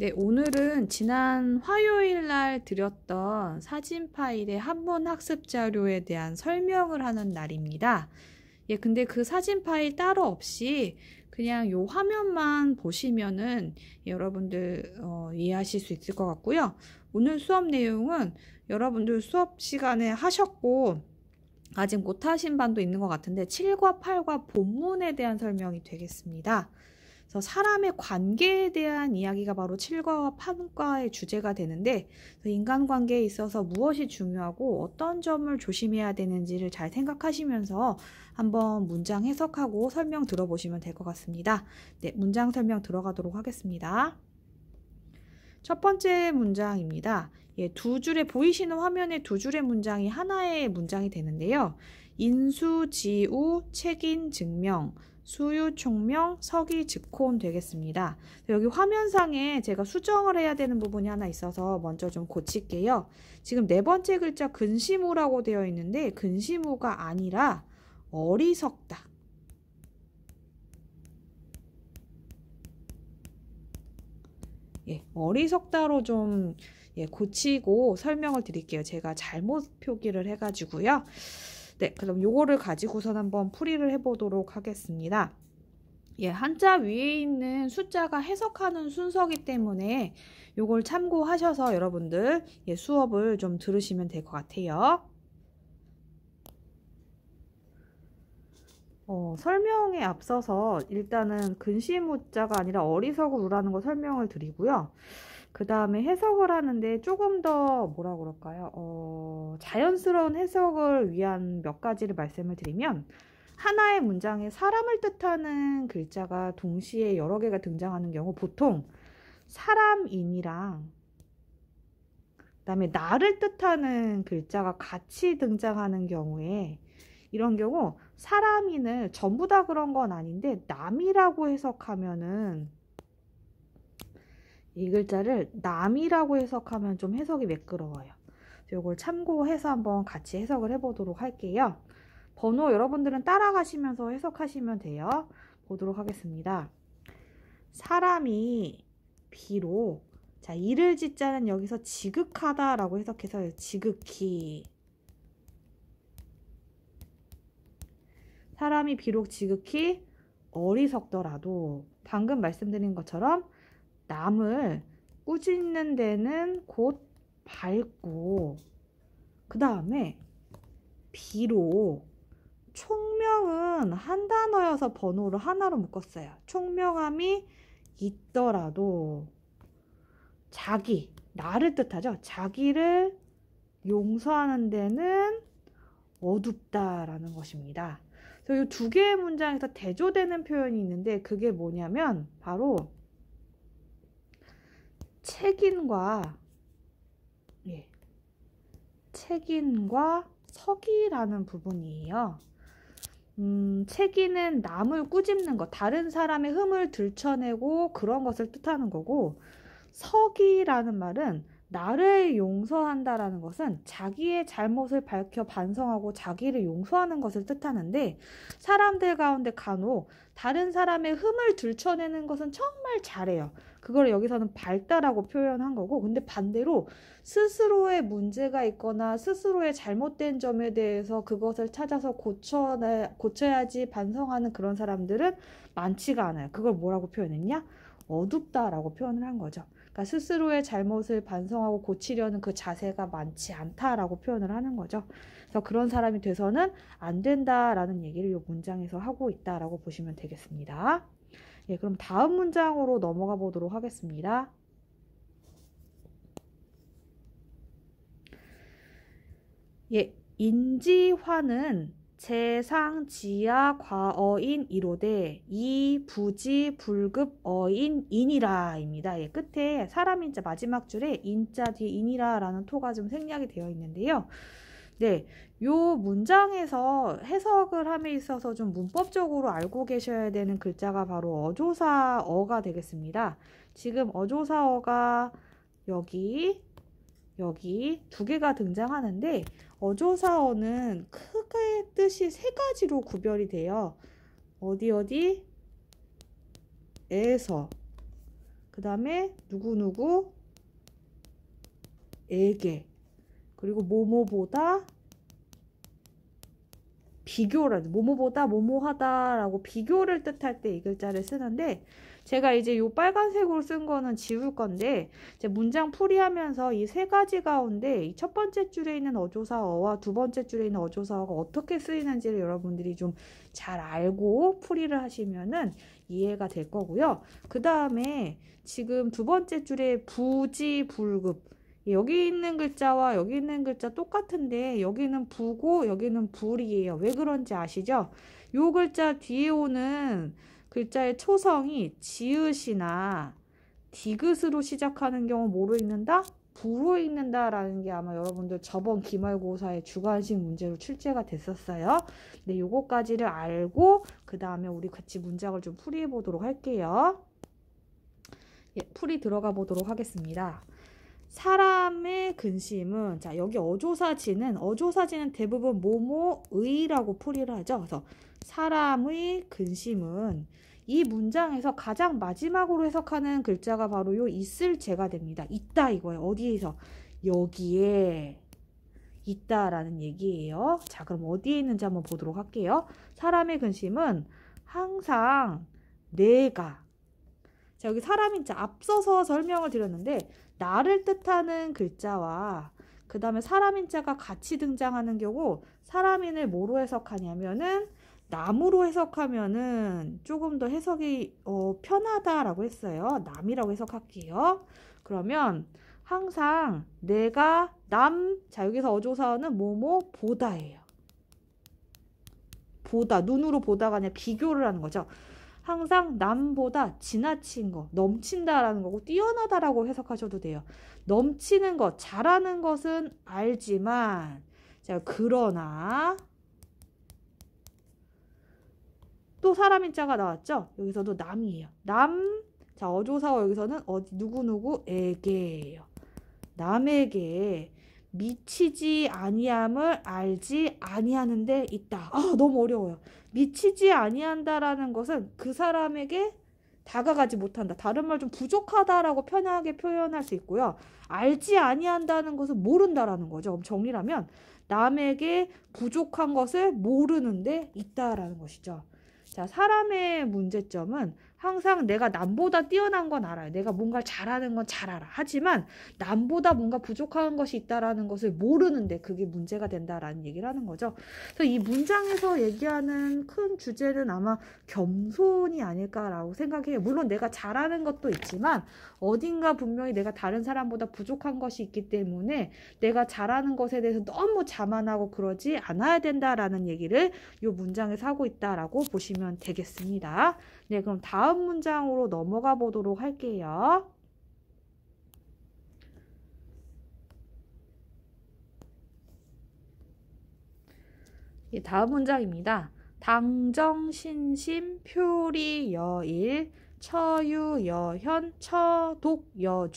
네, 오늘은 지난 화요일 날 드렸던 사진 파일의 한문 학습 자료에 대한 설명을 하는 날입니다. 예, 근데 그 사진 파일 따로 없이 그냥 요 화면만 보시면은 여러분들 이해하실 수 있을 것 같고요. 오늘 수업 내용은 여러분들 수업 시간에 하셨고 아직 못하신 반도 있는 것 같은데 7과 8과 본문에 대한 설명이 되겠습니다. 그래서 사람의 관계에 대한 이야기가 바로 7과와 8과의 주제가 되는데 인간관계에 있어서 무엇이 중요하고 어떤 점을 조심해야 되는지를 잘 생각하시면서 한번 문장 해석하고 설명 들어보시면 될 것 같습니다. 네, 문장 설명 들어가도록 하겠습니다. 첫 번째 문장입니다. 예, 두 줄에 보이시는 화면에 두 줄의 문장이 하나의 문장이 되는데요. 인수지우 책임 증명 수유 총명 서기 즉혼 되겠습니다. 여기 화면상에 제가 수정을 해야 되는 부분이 하나 있어서 먼저 좀 고칠게요. 지금 네 번째 글자 근시무라고 되어 있는데 근시무가 아니라 어리석다. 예, 어리석다로 좀 고치고 설명을 드릴게요. 제가 잘못 표기를 해가지고요. 네, 그럼 요거를 가지고선 한번 풀이를 해보도록 하겠습니다. 예, 한자 위에 있는 숫자가 해석하는 순서이기 때문에 요걸 참고하셔서 여러분들 수업을 좀 들으시면 될 것 같아요. 설명에 앞서서 일단은 근시무자가 아니라 어리석으로라는 거 설명을 드리고요. 그 다음에 해석을 하는데 조금 더 뭐라 그럴까요? 자연스러운 해석을 위한 몇 가지를 말씀을 드리면 하나의 문장에 사람을 뜻하는 글자가 동시에 여러 개가 등장하는 경우 보통 사람인이랑 그다음에 나를 뜻하는 글자가 같이 등장하는 경우에 이런 경우 사람인을 전부 다 그런 건 아닌데 남이라고 해석하면은 이 글자를 남이라고 해석하면 좀 해석이 매끄러워요. 이걸 참고해서 한번 같이 해석을 해보도록 할게요. 번호 여러분들은 따라가시면서 해석하시면 돼요. 보도록 하겠습니다. 사람이 비록 자 이를 짓자는 여기서 지극하다 라고 해석해서 지극히 사람이 비록 지극히 어리석더라도 방금 말씀드린 것처럼 남을 꾸짖는 데는 곧 밝고 그 다음에 비록 총명은 한 단어여서 번호를 하나로 묶었어요. 총명함이 있더라도 자기, 나를 뜻하죠. 자기를 용서하는 데는 어둡다라는 것입니다. 그래서 이 두 개의 문장에서 대조되는 표현이 있는데 그게 뭐냐면 바로 책임과 책임과 서기라는 부분이에요. 책임은 남을 꾸짖는 것, 다른 사람의 흠을 들춰내고 그런 것을 뜻하는 거고 서기라는 말은 나를 용서한다라는 것은 자기의 잘못을 밝혀 반성하고 자기를 용서하는 것을 뜻하는데 사람들 가운데 간혹 다른 사람의 흠을 들춰내는 것은 정말 잘해요. 그걸 여기서는 밝다라고 표현한 거고 근데 반대로 스스로의 문제가 있거나 스스로의 잘못된 점에 대해서 그것을 찾아서 고쳐야지 반성하는 그런 사람들은 많지가 않아요. 그걸 뭐라고 표현했냐? 어둡다라고 표현을 한 거죠. 그러니까 스스로의 잘못을 반성하고 고치려는 그 자세가 많지 않다라고 표현을 하는 거죠. 그래서 그런 사람이 돼서는 안 된다라는 얘기를 이 문장에서 하고 있다라고 보시면 되겠습니다. 예, 그럼 다음 문장으로 넘어가 보도록 하겠습니다. 예, 인지화는 재상 지하 과어인 이로되 이 부지 불급 어인 인이라 입니다. 예, 끝에 사람인자 마지막 줄에 인자 뒤에 인이라 라는 토가 좀 생략이 되어 있는데요. 네, 요 문장에서 해석을 함에 있어서 좀 문법적으로 알고 계셔야 되는 글자가 바로 어조사어가 되겠습니다. 지금 어조사어가 여기 두 개가 등장하는데 어조사어는 크게 뜻이 세 가지로 구별이 돼요. 어디 에서 그 다음에 누구누구에게, 그리고 뭐뭐보다 비교를, 뭐뭐보다 뭐뭐하다라고 비교를 뜻할 때 이 글자를 쓰는데, 제가 이제 요 빨간색으로 쓴 거는 지울 건데, 이제 문장 풀이하면서 이 세 가지 가운데 이 첫 번째 줄에 있는 어조사어와 두 번째 줄에 있는 어조사어가 어떻게 쓰이는지를 여러분들이 좀 잘 알고 풀이를 하시면은 이해가 될 거고요. 그 다음에 지금 두 번째 줄에 부지불급, 여기 있는 글자와 여기 있는 글자 똑같은데 여기는 부고 여기는 불이에요. 왜 그런지 아시죠? 요 글자 뒤에 오는 글자의 초성이 지읒이나 디귿으로 시작하는 경우 뭐로 읽는다? 부로 읽는다라는 게 아마 여러분들 저번 기말고사의 주관식 문제로 출제가 됐었어요. 네, 요거까지를 알고 그 다음에 우리 같이 문장을 좀 풀이해 보도록 할게요. 예, 풀이 들어가 보도록 하겠습니다. 사람의 근심은, 자, 여기 어조사지는 대부분 뭐뭐의라고 풀이를 하죠. 그래서 사람의 근심은 이 문장에서 가장 마지막으로 해석하는 글자가 바로 요 있을제가 됩니다. 있다 이거예요. 어디에서? 여기에 있다라는 얘기예요. 자, 그럼 어디에 있는지 한번 보도록 할게요. 사람의 근심은 항상 내가, 자, 여기 사람인자 앞서서 설명을 드렸는데 나를 뜻하는 글자와 그 다음에 사람인자가 같이 등장하는 경우 사람인을 뭐로 해석하냐면은 남으로 해석하면은 조금 더 해석이 편하다라고 했어요. 남이라고 해석할게요. 그러면 항상 내가 남, 자, 여기서 어조사어는 뭐뭐 보다예요. 보다, 눈으로 보다가 아니라 비교를 하는 거죠. 항상 남보다 지나친 거, 넘친다라는 거고 뛰어나다라고 해석하셔도 돼요. 넘치는 것, 잘하는 것은 알지만, 자, 그러나 또 사람인자가 나왔죠? 여기서도 남이에요. 남, 자, 어조사어 여기서는 누구누구에게예요. 남에게 미치지 아니함을 알지 아니하는데 있다. 아, 너무 어려워요. 미치지 아니한다라는 것은 그 사람에게 다가가지 못한다. 다른 말 좀 부족하다라고 편하게 표현할 수 있고요. 알지 아니한다는 것은 모른다라는 거죠. 그럼 정리라면 남에게 부족한 것을 모르는데 있다라는 것이죠. 자, 사람의 문제점은 항상 내가 남보다 뛰어난 건 알아요. 내가 뭔가 잘하는 건 잘 알아. 하지만 남보다 뭔가 부족한 것이 있다라는 것을 모르는데 그게 문제가 된다라는 얘기를 하는 거죠. 그래서 이 문장에서 얘기하는 큰 주제는 아마 겸손이 아닐까라고 생각해요. 물론 내가 잘하는 것도 있지만 어딘가 분명히 내가 다른 사람보다 부족한 것이 있기 때문에 내가 잘하는 것에 대해서 너무 자만하고 그러지 않아야 된다라는 얘기를 이 문장에서 하고 있다라고 보시면 되겠습니다. 네, 그럼 다음 문장으로 넘어가 보도록 할게요. 예, 다음 문장입니다. 당정신심 표리여일 처유여현 처독여중입니다.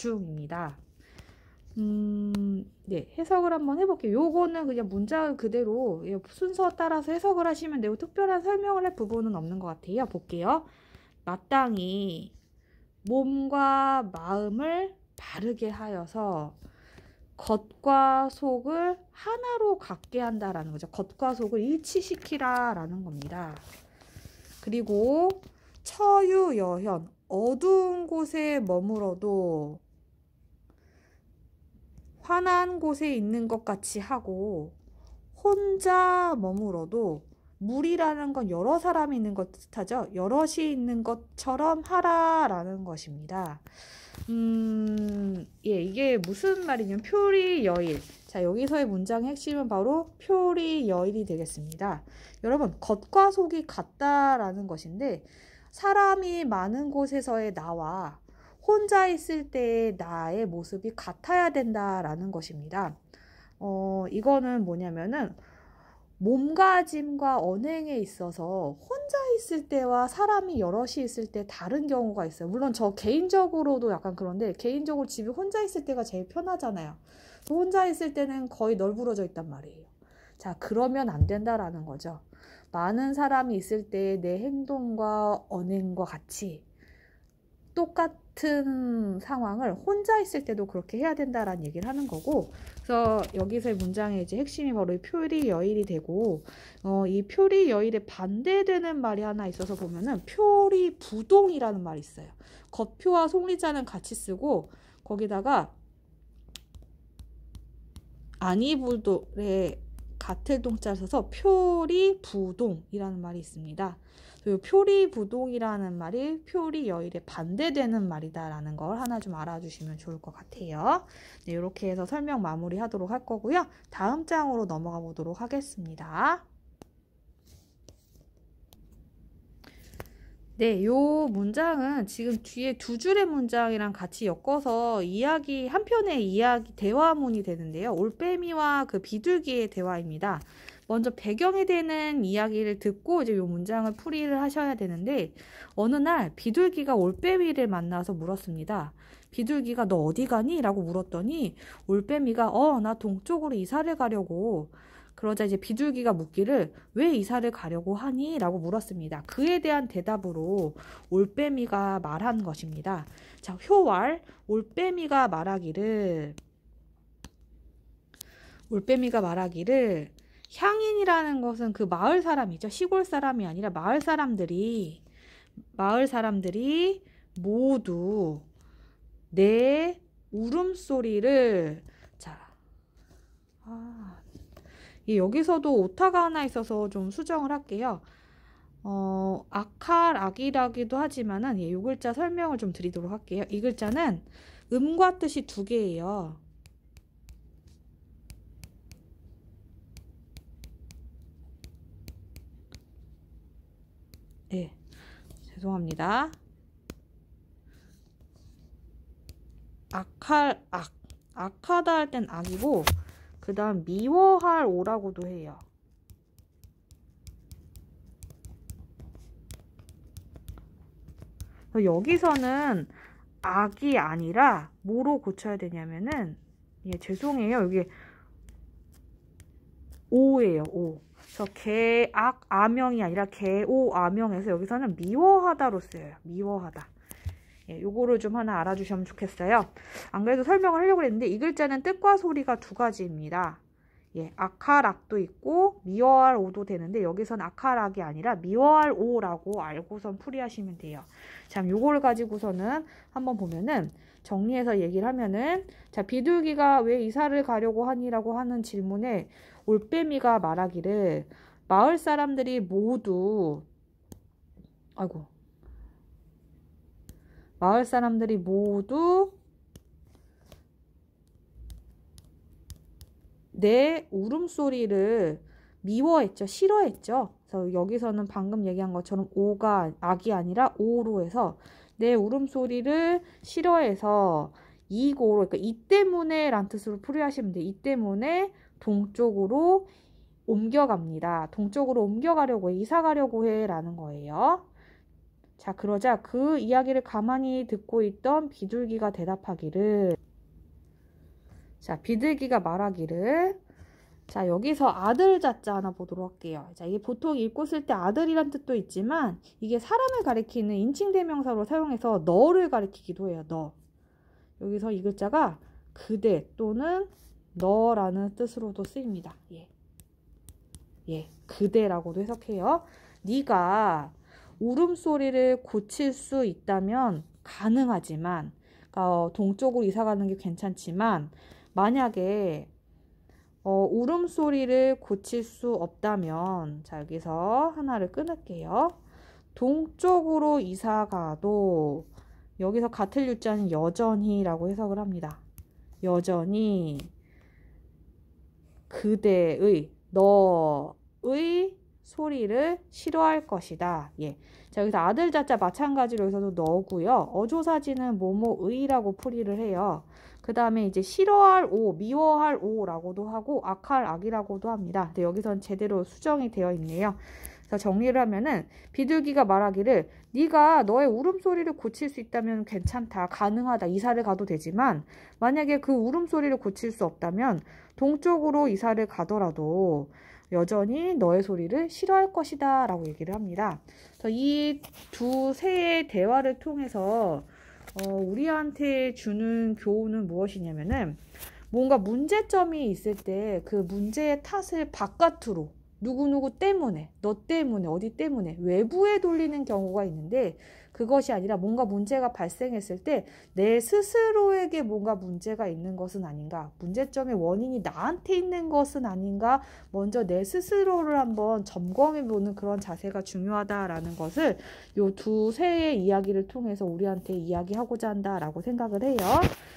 네, 해석을 한번 해볼게요. 요거는 그냥 문장 그대로 순서 따라서 해석을 하시면 되고 특별한 설명을 할 부분은 없는 것 같아요. 볼게요. 마땅히 몸과 마음을 바르게 하여서 겉과 속을 하나로 갖게 한다라는 거죠. 겉과 속을 일치시키라라는 겁니다. 그리고 처유여현, 어두운 곳에 머물어도 환한 곳에 있는 것 같이 하고 혼자 머물어도 물이라는 건 여러 사람이 있는 것 뜻하죠. 여럿이 있는 것처럼 하라라는 것입니다. 예, 이게 무슨 말이냐면 표리여일. 자, 여기서의 문장의 핵심은 바로 표리여일이 되겠습니다. 여러분, 겉과 속이 같다라는 것인데 사람이 많은 곳에서의 나와 혼자 있을 때의 나의 모습이 같아야 된다라는 것입니다. 이거는 뭐냐면은 몸가짐과 언행에 있어서 혼자 있을 때와 사람이 여럿이 있을 때 다른 경우가 있어요. 물론 저 개인적으로도 약간 그런데 개인적으로 집에 혼자 있을 때가 제일 편하잖아요. 혼자 있을 때는 거의 널브러져 있단 말이에요. 자, 그러면 안 된다라는 거죠. 많은 사람이 있을 때 내 행동과 언행과 같이 같은 상황을 혼자 있을 때도 그렇게 해야 된다라는 얘기를 하는 거고, 그래서 여기서의 문장의 이제 핵심이 바로 이 표리여일이 되고, 이 표리여일에 반대되는 말이 하나 있어서 보면은 표리부동이라는 말이 있어요. 겉표와 속리자는 같이 쓰고 거기다가 아니불돌에 같을 동자를 써서 표리부동이라는 말이 있습니다. 이 표리부동이라는 말이 표리여일에 반대되는 말이다라는 걸 하나 좀 알아주시면 좋을 것 같아요. 네, 이렇게 해서 설명 마무리하도록 할 거고요. 다음 장으로 넘어가 보도록 하겠습니다. 네, 요 문장은 지금 뒤에 두 줄의 문장이랑 같이 엮어서 이야기, 한 편의 이야기, 대화문이 되는데요. 올빼미와 그 비둘기의 대화입니다. 먼저 배경에 대는 이야기를 듣고 이제 요 문장을 풀이를 하셔야 되는데, 어느 날 비둘기가 올빼미를 만나서 물었습니다. 비둘기가 너 어디 가니? 라고 물었더니 올빼미가 나 동쪽으로 이사를 가려고. 그러자 이제 비둘기가 묻기를 왜 이사를 가려고 하니? 라고 물었습니다. 그에 대한 대답으로 올빼미가 말한 것입니다. 자, 효왈, 올빼미가 말하기를 향인이라는 것은 그 마을 사람이죠. 시골 사람이 아니라 마을 사람들이 모두 내 울음소리를, 여기서도 오타가 하나 있어서 좀 수정을 할게요. 아칼악이라기도 하지만은 이 글자 설명을 좀 드리도록 할게요. 이 글자는 음과 뜻이 두 개예요. 네, 죄송합니다. 악하다 할 땐 악이고, 그 다음 미워할 오라고도 해요. 여기서는 악이 아니라 뭐로 고쳐야 되냐면은, 죄송해요. 여기 오예요. 오. 그래서 개악 아명이 아니라 개오 아명에서 여기서는 미워하다로 쓰여요. 미워하다. 요거를 좀 하나 알아주시면 좋겠어요. 안 그래도 설명을 하려고 했는데 이 글자는 뜻과 소리가 두 가지입니다. 아칼악도 있고 미워할 오도 되는데 여기서는 아칼악이 아니라 미워할 오라고 알고선 풀이하시면 돼요. 자, 요거를 가지고서는 한번 보면은 정리해서 얘기를 하면은, 자, 비둘기가 왜 이사를 가려고 하니라고 하는 질문에 올빼미가 말하기를 마을 사람들이 모두 내 울음소리를 미워했죠. 싫어했죠. 그래서 여기서는 방금 얘기한 것처럼 오가 악이 아니라 오로 해서 내 울음소리를 싫어해서 이고로, 그러니까 이 때문에 란 뜻으로 풀이하시면 돼요. 이 때문에 동쪽으로 옮겨갑니다. 동쪽으로 옮겨가려고 해, 이사 가려고 해 라는 거예요. 자, 그러자 그 이야기를 가만히 듣고 있던 비둘기가 대답하기를, 자, 비둘기가 말하기를, 자, 여기서 아들 자자 하나 보도록 할게요. 자, 이게 보통 읽고 쓸 때 아들이란 뜻도 있지만 이게 사람을 가리키는 인칭대명사로 사용해서 너를 가리키기도 해요. 너. 여기서 이 글자가 그대 또는 너라는 뜻으로도 쓰입니다. 그대라고도 해석해요. 네가 울음소리를 고칠 수 있다면 가능하지만, 그러니까 동쪽으로 이사 가는 게 괜찮지만, 만약에 울음소리를 고칠 수 없다면, 자, 여기서 하나를 끊을게요. 동쪽으로 이사 가도, 여기서 같을 유자는 여전히 라고 해석을 합니다. 여전히 그대의, 너의 소리를 싫어할 것이다. 자, 여기서 아들 자자 마찬가지로 여기서도 너고요. 어조사지는 뭐뭐의라고 풀이를 해요. 그 다음에 이제 싫어할 오, 미워할 오라고도 하고 악할 악이라고도 합니다. 근데 여기선 제대로 수정이 되어 있네요. 그래서 정리를 하면은 비둘기가 말하기를 네가 너의 울음소리를 고칠 수 있다면 괜찮다, 가능하다, 이사를 가도 되지만 만약에 그 울음소리를 고칠 수 없다면 동쪽으로 이사를 가더라도 여전히 너의 소리를 싫어할 것이다 라고 얘기를 합니다. 그래서 이 두 새의 대화를 통해서 우리한테 주는 교훈은 무엇이냐면은 뭔가 문제점이 있을 때 그 문제의 탓을 바깥으로 누구누구 때문에, 너 때문에, 어디 때문에 외부에 돌리는 경우가 있는데 그것이 아니라 뭔가 문제가 발생했을 때 내 스스로에게 뭔가 문제가 있는 것은 아닌가, 문제점의 원인이 나한테 있는 것은 아닌가, 먼저 내 스스로를 한번 점검해보는 그런 자세가 중요하다라는 것을 요 두세의 이야기를 통해서 우리한테 이야기하고자 한다라고 생각을 해요.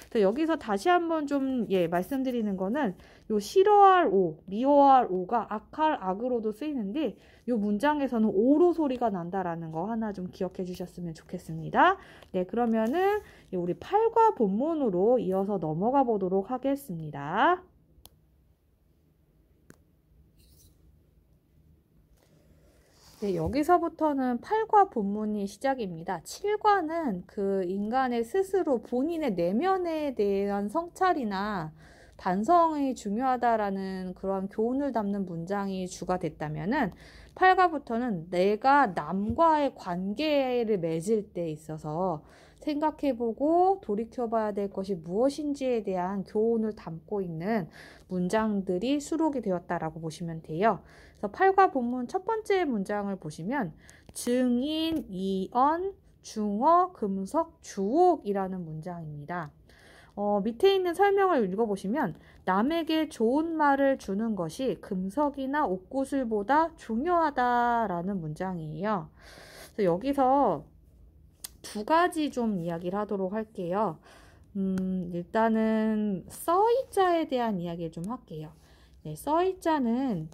그래서 여기서 다시 한번 좀 말씀드리는 거는 요 싫어할 오, 미워할 오가 악할 악으로도 쓰이는데 요 문장에서는 오로 소리가 난다라는 거 하나 좀 기억해 주셨으면 좋겠습니다. 네, 그러면은 우리 8과 본문으로 이어서 넘어가 보도록 하겠습니다. 네, 여기서부터는 8과 본문이 시작입니다. 7과는 그 인간의 스스로 본인의 내면에 대한 성찰이나 반성이 중요하다라는 그런 교훈을 담는 문장이 주가 됐다면은 8과부터는 내가 남과의 관계를 맺을 때 있어서 생각해보고 돌이켜봐야 될 것이 무엇인지에 대한 교훈을 담고 있는 문장들이 수록이 되었다라고 보시면 돼요. 그래서 8과 본문 첫 번째 문장을 보시면 증인, 이언, 중어, 금석, 주옥이라는 문장입니다. 밑에 있는 설명을 읽어보시면 남에게 좋은 말을 주는 것이 금석이나 옥구슬보다 중요하다라는 문장이에요. 그래서 여기서 두 가지 좀 이야기를 하도록 할게요. 일단은 써이자에 대한 이야기를 좀 할게요. 네, 써이자는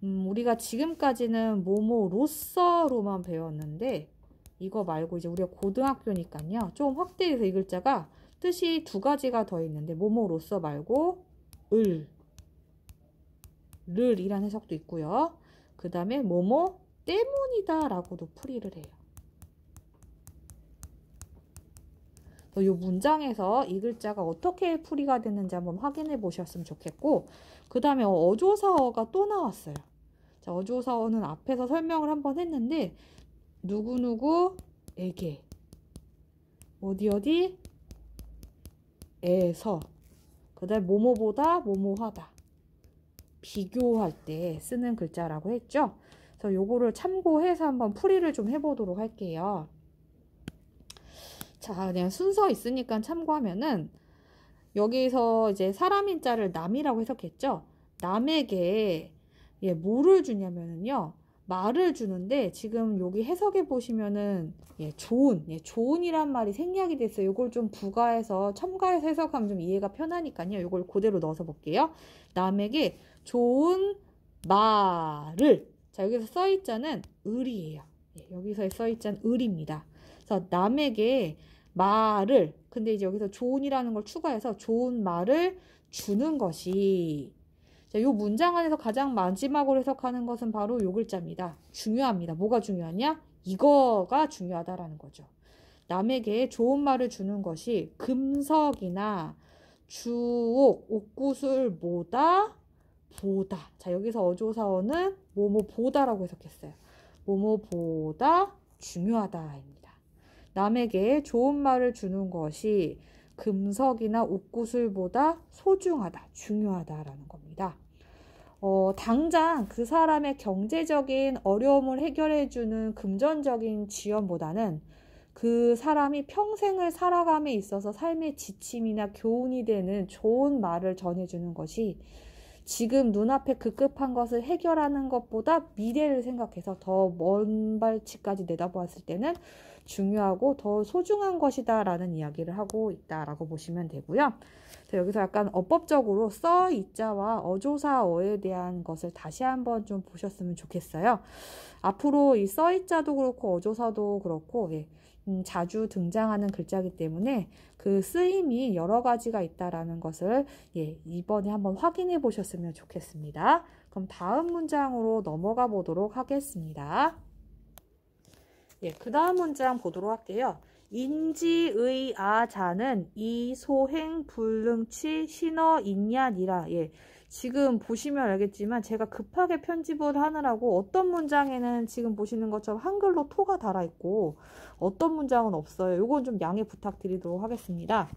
우리가 지금까지는 뭐뭐로서로만 배웠는데 이거 말고 이제 우리가 고등학교니까요. 좀 확대해서 이 글자가 뜻이 두 가지가 더 있는데 뭐뭐로서 말고 를 이란 해석도 있고요. 그 다음에 뭐뭐 때문이다 라고도 풀이를 해요. 이 문장에서 이 글자가 어떻게 풀이가 됐는지 한번 확인해 보셨으면 좋겠고, 그 다음에 어조사어가 또 나왔어요. 자, 어조사어는 앞에서 설명을 한번 했는데 누구누구에게 어디 에서 그 다음에 뭐뭐보다 뭐뭐하다 비교할 때 쓰는 글자라고 했죠. 그래서 요거를 참고해서 한번 풀이를 좀 해보도록 할게요. 자, 그냥 순서 있으니까 참고하면은 여기서 이제 사람인 자를 남이라고 해석했죠. 남에게 뭐를 주냐면은요, 말을 주는데 지금 여기 해석해 보시면은 좋은이란 말이 생략이 됐어요. 이걸 좀 부가해서 첨가해서 해석하면 좀 이해가 편하니까요. 이걸 그대로 넣어서 볼게요. 남에게 좋은 말을, 자, 여기서 써있자는 을이에요. 여기서의 써있자는 을입니다. 그래서 남에게 말을, 근데 이제 여기서 좋은이라는 걸 추가해서 좋은 말을 주는 것이, 자, 요 문장 안에서 가장 마지막으로 해석하는 것은 바로 요 글자입니다. 중요합니다. 뭐가 중요하냐? 이거가 중요하다라는 거죠. 남에게 좋은 말을 주는 것이 금석이나 주옥, 옥구슬보다 보다. 자, 여기서 어조사어는 뭐뭐보다라고 해석했어요. 뭐뭐보다 중요하다입니다. 남에게 좋은 말을 주는 것이 금석이나 옥구슬보다 소중하다, 중요하다라는 겁니다. 당장 그 사람의 경제적인 어려움을 해결해주는 금전적인 지원보다는 그 사람이 평생을 살아감에 있어서 삶의 지침이나 교훈이 되는 좋은 말을 전해주는 것이 지금 눈앞에 급급한 것을 해결하는 것보다 미래를 생각해서 더 먼 발치까지 내다보았을 때는 중요하고 더 소중한 것이다 라는 이야기를 하고 있다라고 보시면 되고요. 여기서 약간 어법적으로 써이자와 어조사어에 대한 것을 다시 한번 좀 보셨으면 좋겠어요. 앞으로 이 써이자도 그렇고 어조사도 그렇고 자주 등장하는 글자이기 때문에 그 쓰임이 여러 가지가 있다라는 것을 이번에 한번 확인해 보셨으면 좋겠습니다. 그럼 다음 문장으로 넘어가 보도록 하겠습니다. 그 다음 문장 보도록 할게요. 인지의 아자는 이 소행 불능치 신어 있냐니라. 지금 보시면 알겠지만 제가 급하게 편집을 하느라고 어떤 문장에는 지금 보시는 것처럼 한글로 토가 달아있고 어떤 문장은 없어요. 요건 좀 양해 부탁드리도록 하겠습니다.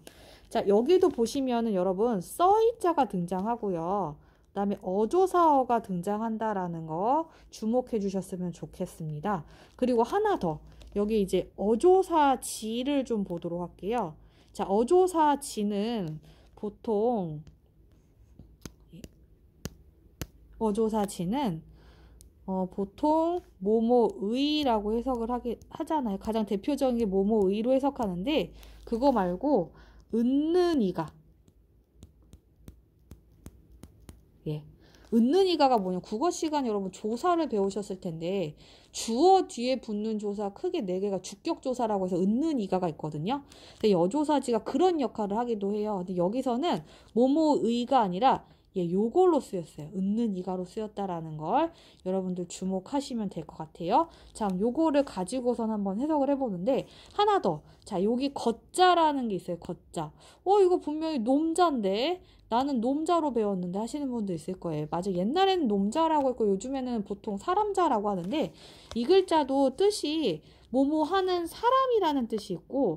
자, 여기도 보시면은 여러분 써있자가 등장하고요. 그 다음에 어조사어가 등장한다라는 거 주목해 주셨으면 좋겠습니다. 그리고 하나 더, 여기 이제 어조사지를 좀 보도록 할게요. 자, 어조사지는 보통 보통 뭐뭐의라고 해석을 하잖아요. 가장 대표적인 게 뭐뭐의로 해석하는데 그거 말고 은는이가, 예, 은는이가가 뭐냐, 국어 시간 여러분 조사를 배우셨을 텐데 주어 뒤에 붙는 조사 크게 4개가 주격조사라고 해서 은는이가가 있거든요. 근데 여조사지가 그런 역할을 하기도 해요. 근데 여기서는 뭐뭐의가 아니라 요걸로 쓰였어요. 은는이가로 쓰였다라는 걸 여러분들 주목하시면 될 것 같아요. 자, 요거를 가지고선 한번 해석을 해보는데 하나 더. 자, 여기 거자라는 게 있어요. 거자. 이거 분명히 놈자인데 나는 놈자로 배웠는데 하시는 분도 있을 거예요. 맞아, 옛날에는 놈자라고 했고 요즘에는 보통 사람자라고 하는데 이 글자도 뜻이 뭐뭐 하는 사람이라는 뜻이 있고,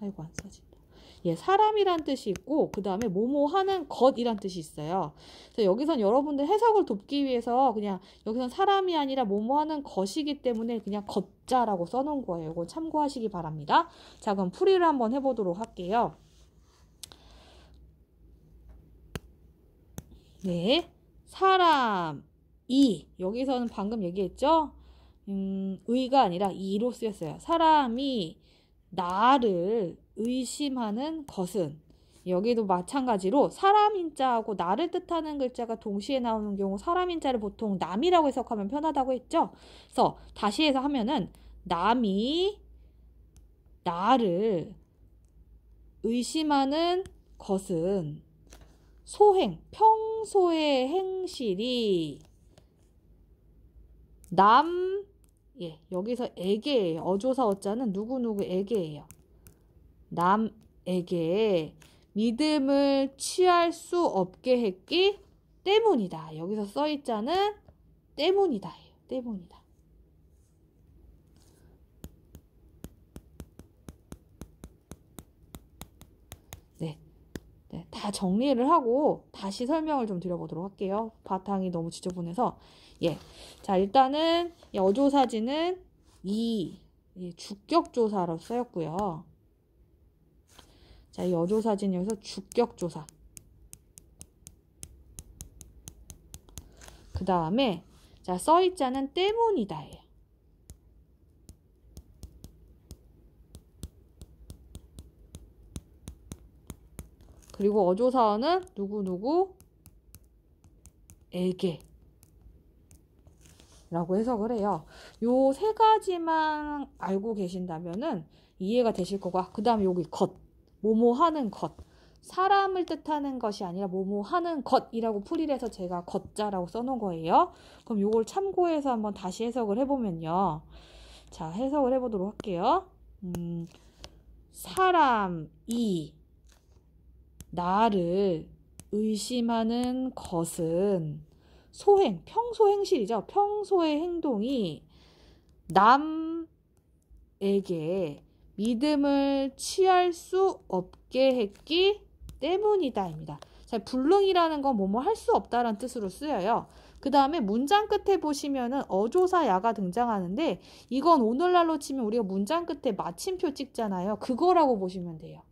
아이고 안 써진다. 사람이란 뜻이 있고 그 다음에 뭐뭐 하는 것이란 뜻이 있어요. 그래서 여기선 여러분들 해석을 돕기 위해서 그냥 여기선 사람이 아니라 뭐뭐 하는 것이기 때문에 그냥 것자라고 써놓은 거예요. 이거 참고하시기 바랍니다. 자, 그럼 풀이를 한번 해보도록 할게요. 네, 사람이, 여기서는 방금 얘기했죠? 의가 아니라 이로 쓰였어요. 사람이 나를 의심하는 것은, 여기도 마찬가지로 사람인자하고 나를 뜻하는 글자가 동시에 나오는 경우 사람인자를 보통 남이라고 해석하면 편하다고 했죠. 그래서 다시 해서 하면은 남이 나를 의심하는 것은 소행, 평소의 행실이 여기서 에게예요. 어조사 어자는 누구누구에게예요. 남에게 믿음을 취할 수 없게 했기 때문이다. 여기서 써있자는 때문이다. 때문이다. 네, 다 정리를 하고 다시 설명을 좀 드려보도록 할게요. 바탕이 너무 지저분해서. 자, 일단은 어조사지는 주격조사로 쓰였고요. 자, 이 어조사지는 여기서 주격조사. 그 다음에 자, 써있자는 때문이다예요. 그리고 어조사어는 누구누구에게 라고 해석을 해요. 요 3가지만 알고 계신다면은 이해가 되실 거고, 그 다음에 여기 것, 뭐뭐 하는 것, 사람을 뜻하는 것이 아니라 뭐뭐 하는 것이라고 풀이를 해서 제가 것자라고 써놓은 거예요. 그럼 요걸 참고해서 한번 다시 해석을 해보면요. 자, 해석을 해보도록 할게요. 사람이 나를 의심하는 것은 소행, 평소 행실이죠. 평소의 행동이 남에게 믿음을 취할 수 없게 했기 때문이다입니다. 자, 불능이라는 건 뭐뭐 할 수 없다라는 뜻으로 쓰여요. 그 다음에 문장 끝에 보시면은 어조사 야가 등장하는데 이건 오늘날로 치면 우리가 문장 끝에 마침표 찍잖아요. 그거라고 보시면 돼요.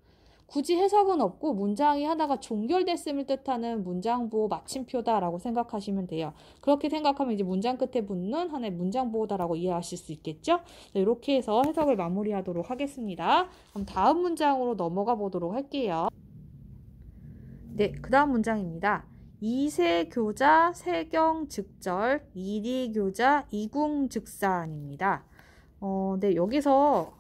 굳이 해석은 없고 문장이 하나가 종결됐음을 뜻하는 문장보호 마침표다라고 생각하시면 돼요. 그렇게 생각하면 이제 문장 끝에 붙는 하나의 문장보호다라고 이해하실 수 있겠죠? 이렇게 해서 해석을 마무리하도록 하겠습니다. 그럼 다음 문장으로 넘어가 보도록 할게요. 네, 그 다음 문장입니다. 이세교자 세경즉절 이리교자 이궁즉산입니다. 네, 여기서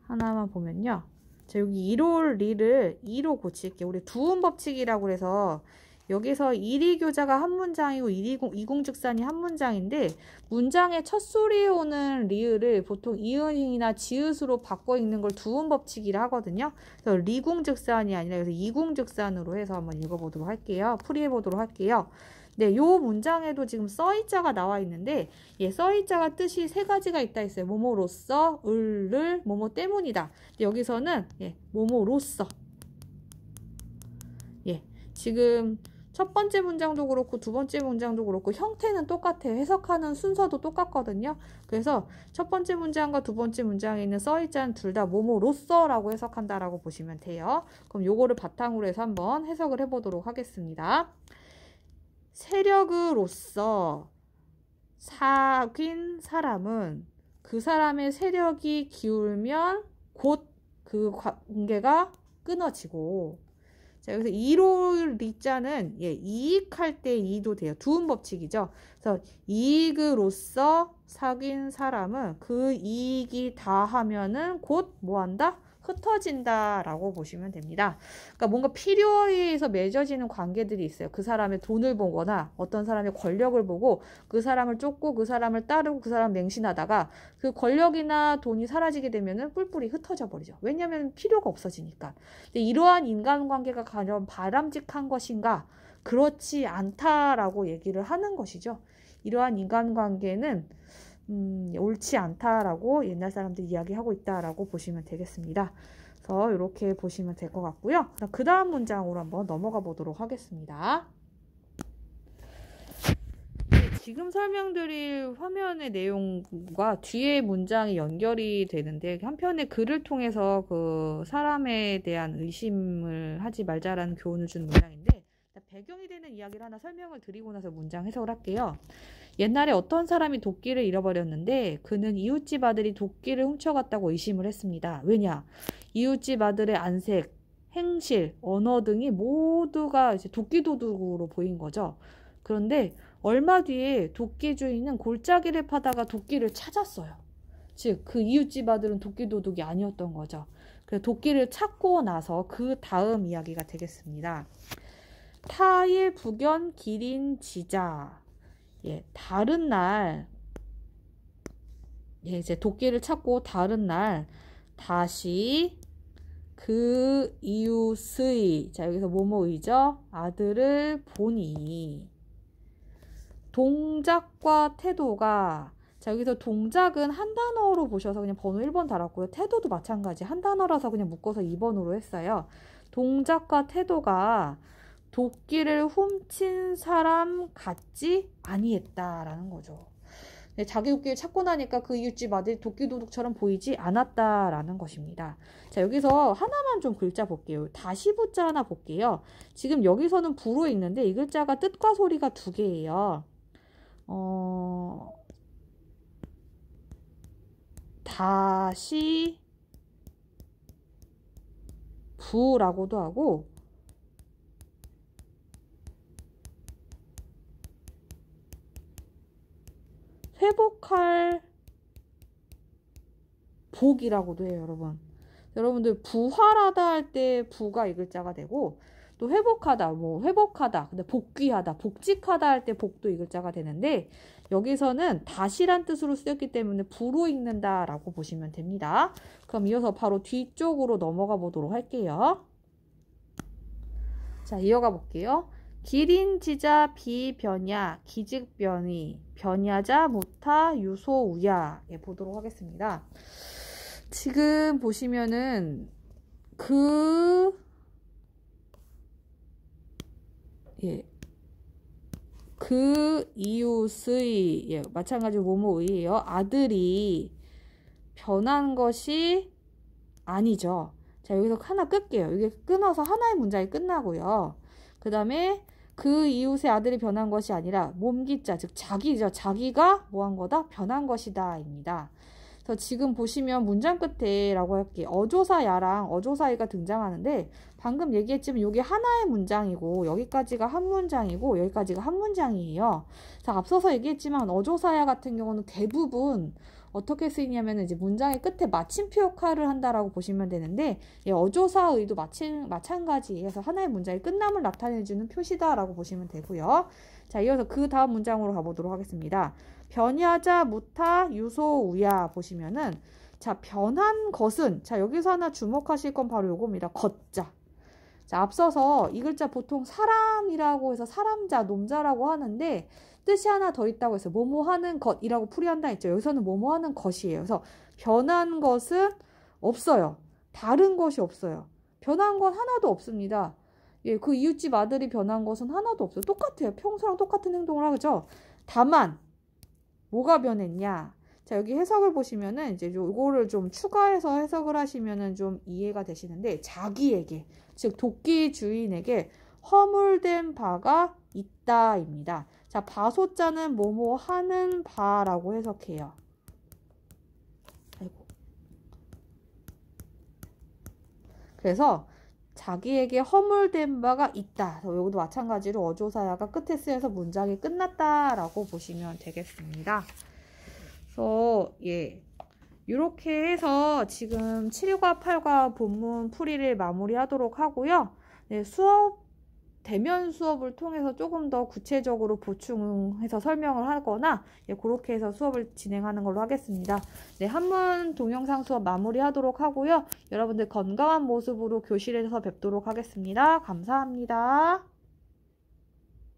하나만 보면요. 자, 여기 1올 리를 2로 고칠게요. 우리 두음 법칙이라고 해서 여기서 이리교자가 한 문장이고 이공즉산이 한 문장인데 문장의 첫 소리에 오는 리을을 보통 이응이나 지읒으로 바꿔 읽는 걸 두음 법칙이라 하거든요. 그래서 리공즉산이 아니라 그래서 이공즉산으로 해서 한번 읽어보도록 할게요. 풀이해보도록 할게요. 네, 요 문장에도 지금 써이자가 나와 있는데 써이자가 뜻이 세 가지가 있다 했어요. 뭐뭐로써, 을을, 뭐뭐 때문이다. 여기서는 뭐뭐로써. 지금 첫 번째 문장도 그렇고 두 번째 문장도 그렇고 형태는 똑같아요. 해석하는 순서도 똑같거든요. 그래서 첫 번째 문장과 두 번째 문장에 있는 써있자는 둘 다 뭐뭐로써라고 해석한다라고 보시면 돼요. 그럼 요거를 바탕으로 해서 한번 해석을 해보도록 하겠습니다. 세력으로서 사귄 사람은 그 사람의 세력이 기울면 곧 그 관계가 끊어지고, 자, 여기서 이로 리자는 이익할 때 이도 돼요. 두음 법칙이죠. 그래서 이익으로서 사귄 사람은 그 이익이 다 하면은 곧 뭐한다? 흩어진다라고 보시면 됩니다. 그러니까 뭔가 필요에 의해서 맺어지는 관계들이 있어요. 그 사람의 돈을 보거나 어떤 사람의 권력을 보고 그 사람을 쫓고 그 사람을 따르고 그 사람 맹신하다가 그 권력이나 돈이 사라지게 되면은 뿔뿔이 흩어져 버리죠. 왜냐하면 필요가 없어지니까. 근데 이러한 인간관계가 과연 바람직한 것인가? 그렇지 않다라고 얘기를 하는 것이죠. 이러한 인간관계는 옳지 않다라고 옛날 사람들이 이야기하고 있다라고 보시면 되겠습니다. 그래서 이렇게 보시면 될 것 같고요. 그 다음 문장으로 한번 넘어가 보도록 하겠습니다. 지금 설명드릴 화면의 내용과 뒤에 문장이 연결이 되는데 한편의 글을 통해서 그 사람에 대한 의심을 하지 말자라는 교훈을 준 문장인데 배경이 되는 이야기를 하나 설명을 드리고 나서 문장 해석을 할게요. 옛날에 어떤 사람이 도끼를 잃어버렸는데 그는 이웃집 아들이 도끼를 훔쳐갔다고 의심을 했습니다. 왜냐? 이웃집 아들의 안색, 행실, 언어 등이 모두가 이제 도끼 도둑으로 보인 거죠. 그런데 얼마 뒤에 도끼 주인은 골짜기를 파다가 도끼를 찾았어요. 즉, 그 이웃집 아들은 도끼 도둑이 아니었던 거죠. 그래서 도끼를 찾고 나서 그 다음 이야기가 되겠습니다. 타의 부견 기린지자. 다른 날, 이제 도끼를 찾고 다른 날, 다시 그 이웃의, 자, 여기서 뭐뭐의죠? 아들을 보니, 동작과 태도가, 자, 여기서 동작은 한 단어로 보셔서 그냥 번호 1번 달았고요. 태도도 마찬가지. 한 단어라서 그냥 묶어서 2번으로 했어요. 동작과 태도가 도끼를 훔친 사람 같지 아니했다라는 거죠. 자기 도끼를 찾고 나니까 그 이웃집 아들이 도끼 도둑처럼 보이지 않았다라는 것입니다. 자, 여기서 하나만 좀 글자 볼게요. 다시 부자 하나 볼게요. 지금 여기서는 부로 읽는데 이 글자가 뜻과 소리가 두 개예요. 다시 부라고도 하고 회복할 복이라고도 해요, 여러분. 여러분들 부활하다 할 때 부가 이 글자가 되고 또 회복하다, 뭐 회복하다, 근데 복귀하다, 복직하다 할 때 복도 이 글자가 되는데 여기서는 다시란 뜻으로 쓰였기 때문에 부로 읽는다라고 보시면 됩니다. 그럼 이어서 바로 뒤쪽으로 넘어가 보도록 할게요. 자, 이어가 볼게요. 기린지자 비변야 기직변이 변야자 무타 유소우야 보도록 하겠습니다. 지금 보시면은 그 이웃의 마찬가지로 뭐뭐의예요. 아들이 변한 것이 아니죠. 자, 여기서 하나 끌게요. 이게 끊어서 하나의 문장이 끝나고요. 그 다음에 그 이웃의 아들이 변한 것이 아니라 몸기자, 즉 자기죠. 자기가 뭐한 거다? 변한 것이다 입니다. 그래서 지금 보시면 문장 끝에 라고 할게요. 어조사야랑 어조사이가 등장하는데 방금 얘기했지만 이게 하나의 문장이고 여기까지가 한 문장이고 여기까지가 한 문장이에요. 자, 앞서서 얘기했지만 어조사야 같은 경우는 대부분 어떻게 쓰이냐면 이제 문장의 끝에 마침표 역할을 한다라고 보시면 되는데 예, 어조사의도 마찬가지해서 하나의 문장의 끝남을 나타내주는 표시다라고 보시면 되고요. 자, 이어서 그 다음 문장으로 가보도록 하겠습니다. 변야자 무타 유소 우야 보시면은 자, 변한 것은 자, 여기서 하나 주목하실 건 바로 요겁니다. 걷자. 자, 앞서서 이 글자 보통 사람이라고 해서 사람자, 놈자라고 하는데 뜻이 하나 더 있다고 해서 뭐뭐 하는 것이라고 풀이한다 했죠. 여기서는 뭐뭐 하는 것이에요. 그래서 변한 것은 없어요. 다른 것이 없어요. 변한 건 하나도 없습니다. 예, 그 이웃집 아들이 변한 것은 하나도 없어요. 똑같아요. 평소랑 똑같은 행동을 하죠. 다만 뭐가 변했냐? 자, 여기 해석을 보시면은 이제 요거를 좀 추가해서 해석을 하시면은 좀 이해가 되시는데 자기에게 즉 도끼 주인에게 허물된 바가 있다입니다. 자, 바소자는 뭐뭐 하는 바라고 해석해요. 아이고. 그래서 자기에게 허물된 바가 있다. 여기도 마찬가지로 어조사야가 끝에 쓰여서 문장이 끝났다라고 보시면 되겠습니다. 그래서 예, 이렇게 해서 지금 7과 8과 본문 풀이를 마무리하도록 하고요. 네, 대면 수업을 통해서 조금 더 구체적으로 보충해서 설명을 하거나 예, 그렇게 해서 수업을 진행하는 걸로 하겠습니다. 네, 한문 동영상 수업 마무리하도록 하고요. 여러분들 건강한 모습으로 교실에서 뵙도록 하겠습니다. 감사합니다.